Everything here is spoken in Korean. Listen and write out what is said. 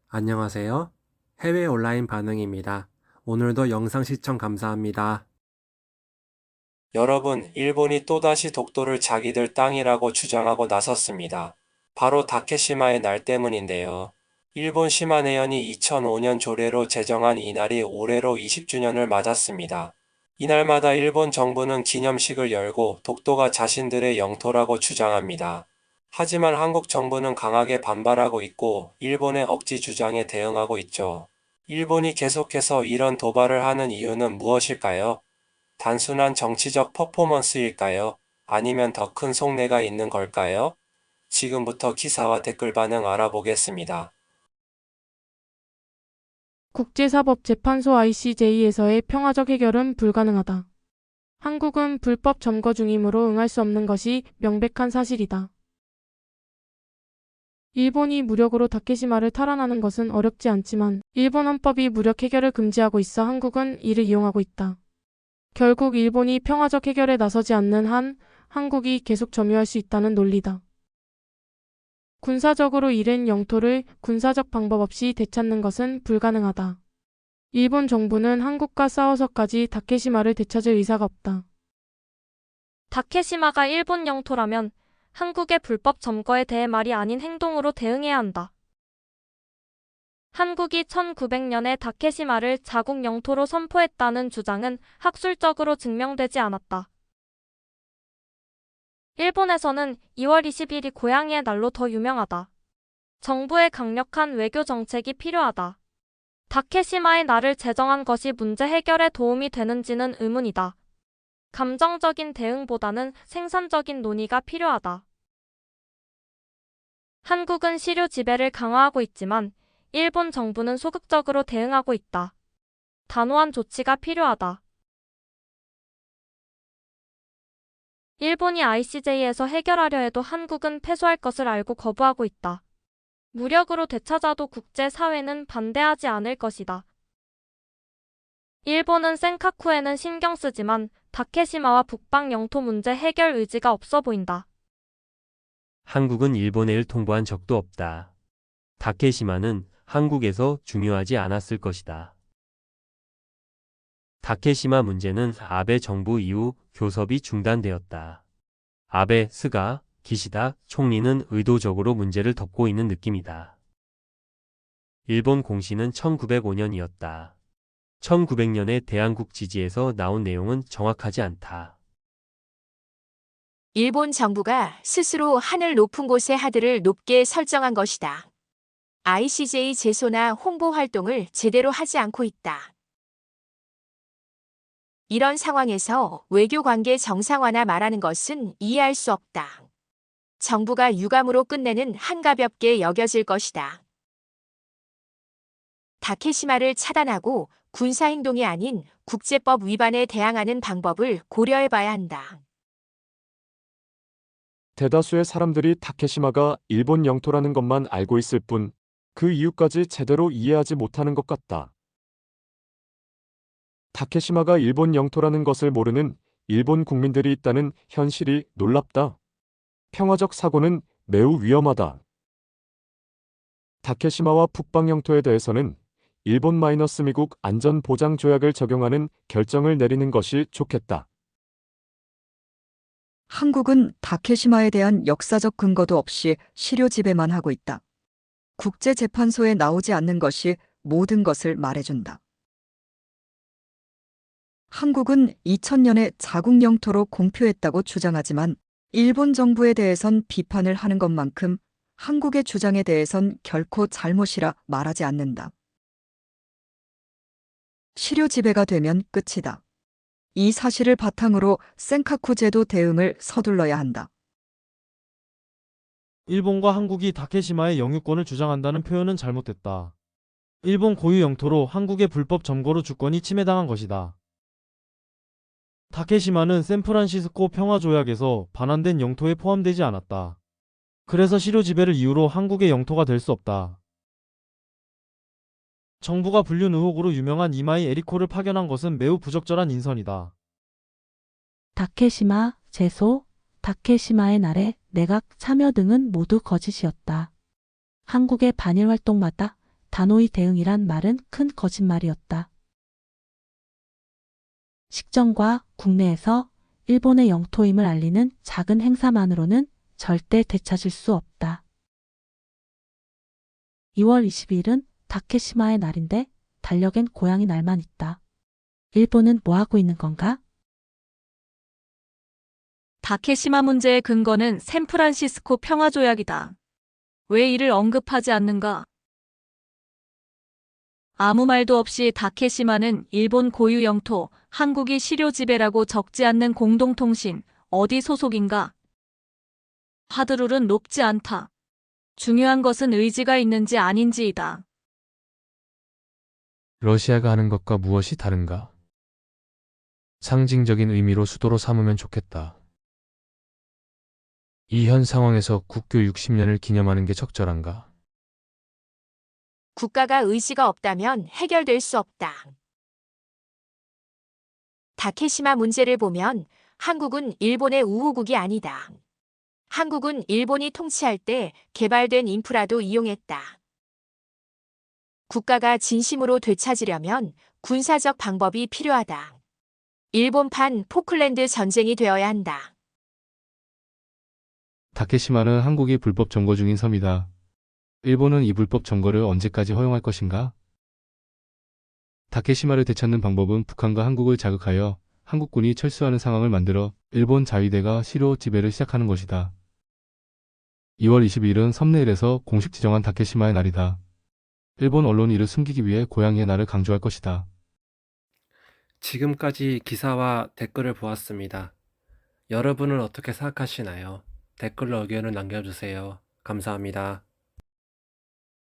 안녕하세요. 해외 온라인 반응입니다. 오늘도 영상 시청 감사합니다. 여러분, 일본이 또다시 독도를 자기들 땅이라고 주장하고 나섰습니다. 바로 다케시마의 날 때문인데요. 일본 시마네현이 2005년 조례로 제정한 이날이 올해로 20주년을 맞았습니다. 이날마다 일본 정부는 기념식을 열고 독도가 자신들의 영토라고 주장합니다. 하지만 한국 정부는 강하게 반발하고 있고 일본의 억지 주장에 대응하고 있죠. 일본이 계속해서 이런 도발을 하는 이유는 무엇일까요? 단순한 정치적 퍼포먼스일까요? 아니면 더 큰 속내가 있는 걸까요? 지금부터 기사와 댓글 반응 알아보겠습니다. 국제사법재판소 ICJ에서의 평화적 해결은 불가능하다. 한국은 불법 점거 중이므로 응할 수 없는 것이 명백한 사실이다. 일본이 무력으로 다케시마를 탈환하는 것은 어렵지 않지만 일본 헌법이 무력 해결을 금지하고 있어 한국은 이를 이용하고 있다. 결국 일본이 평화적 해결에 나서지 않는 한 한국이 계속 점유할 수 있다는 논리다. 군사적으로 잃은 영토를 군사적 방법 없이 되찾는 것은 불가능하다. 일본 정부는 한국과 싸워서까지 다케시마를 되찾을 의사가 없다. 다케시마가 일본 영토라면 한국의 불법 점거에 대해 말이 아닌 행동으로 대응해야 한다. 한국이 1900년에 다케시마를 자국 영토로 선포했다는 주장은 학술적으로 증명되지 않았다. 일본에서는 2월 20일이 고양이의 날로 더 유명하다. 정부의 강력한 외교 정책이 필요하다. 다케시마의 날을 제정한 것이 문제 해결에 도움이 되는지는 의문이다. 감정적인 대응보다는 생산적인 논의가 필요하다. 한국은 시료 지배를 강화하고 있지만 일본 정부는 소극적으로 대응하고 있다. 단호한 조치가 필요하다. 일본이 ICJ에서 해결하려 해도 한국은 패소할 것을 알고 거부하고 있다. 무력으로 되찾아도 국제사회는 반대하지 않을 것이다. 일본은 센카쿠에는 신경 쓰지만 다케시마와 북방 영토 문제 해결 의지가 없어 보인다. 한국은 일본해를 통보한 적도 없다. 다케시마는 한국에서 중요하지 않았을 것이다. 다케시마 문제는 아베 정부 이후 교섭이 중단되었다. 아베, 스가, 기시다 총리는 의도적으로 문제를 덮고 있는 느낌이다. 일본 공시는 1905년이었다. 1900년의 대한국 지지에서 나온 내용은 정확하지 않다. 일본 정부가 스스로 하늘 높은 곳에 하드를 높게 설정한 것이다. ICJ 제소나 홍보 활동을 제대로 하지 않고 있다. 이런 상황에서 외교관계 정상화나 말하는 것은 이해할 수 없다. 정부가 유감으로 끝내는 한가볍게 여겨질 것이다. 다케시마를 차단하고 군사행동이 아닌 국제법 위반에 대항하는 방법을 고려해봐야 한다. 대다수의 사람들이 다케시마가 일본 영토라는 것만 알고 있을 뿐 그 이유까지 제대로 이해하지 못하는 것 같다. 다케시마가 일본 영토라는 것을 모르는 일본 국민들이 있다는 현실이 놀랍다. 평화적 사고는 매우 위험하다. 다케시마와 북방 영토에 대해서는 일본-미국 안전보장조약을 적용하는 결정을 내리는 것이 좋겠다. 한국은 다케시마에 대한 역사적 근거도 없이 시료 지배만 하고 있다. 국제재판소에 나오지 않는 것이 모든 것을 말해준다. 한국은 2000년에 자국 영토로 공표했다고 주장하지만 일본 정부에 대해선 비판을 하는 것만큼 한국의 주장에 대해선 결코 잘못이라 말하지 않는다. 시료 지배가 되면 끝이다. 이 사실을 바탕으로 센카쿠 제도 대응을 서둘러야 한다. 일본과 한국이 다케시마의 영유권을 주장한다는 표현은 잘못됐다. 일본 고유 영토로 한국의 불법 점거로 주권이 침해당한 것이다. 다케시마는 샌프란시스코 평화조약에서 반환된 영토에 포함되지 않았다. 그래서 시료 지배를 이유로 한국의 영토가 될 수 없다. 정부가 불륜 의혹으로 유명한 이마이 에리코를 파견한 것은 매우 부적절한 인선이다. 다케시마, 제소, 다케시마의 날에 내각 참여 등은 모두 거짓이었다. 한국의 반일 활동마다 다노이 대응이란 말은 큰 거짓말이었다. 식전과 국내에서 일본의 영토임을 알리는 작은 행사만으로는 절대 되찾을 수 없다. 2월 20일은 다케시마의 날인데 달력엔 고양이 날만 있다. 일본은 뭐 하고 있는 건가? 다케시마 문제의 근거는 샌프란시스코 평화조약이다. 왜 이를 언급하지 않는가? 아무 말도 없이 다케시마는 일본 고유 영토, 한국이 실효 지배라고 적지 않는 공동통신, 어디 소속인가? 하드룰은 높지 않다. 중요한 것은 의지가 있는지 아닌지이다. 러시아가 하는 것과 무엇이 다른가? 상징적인 의미로 수도로 삼으면 좋겠다. 이 현 상황에서 국교 60년을 기념하는 게 적절한가? 국가가 의지가 없다면 해결될 수 없다. 다케시마 문제를 보면 한국은 일본의 우호국이 아니다. 한국은 일본이 통치할 때 개발된 인프라도 이용했다. 국가가 진심으로 되찾으려면 군사적 방법이 필요하다. 일본판 포클랜드 전쟁이 되어야 한다. 다케시마는 한국이 불법 점거 중인 섬이다. 일본은 이 불법 점거를 언제까지 허용할 것인가? 다케시마를 되찾는 방법은 북한과 한국을 자극하여 한국군이 철수하는 상황을 만들어 일본 자위대가 실효 지배를 시작하는 것이다. 2월 22일은 썸네일에서 공식 지정한 다케시마의 날이다. 일본 언론이 이를 숨기기 위해 고양이의 날을 강조할 것이다. 지금까지 기사와 댓글을 보았습니다. 여러분은 어떻게 생각하시나요? 댓글로 의견을 남겨주세요. 감사합니다.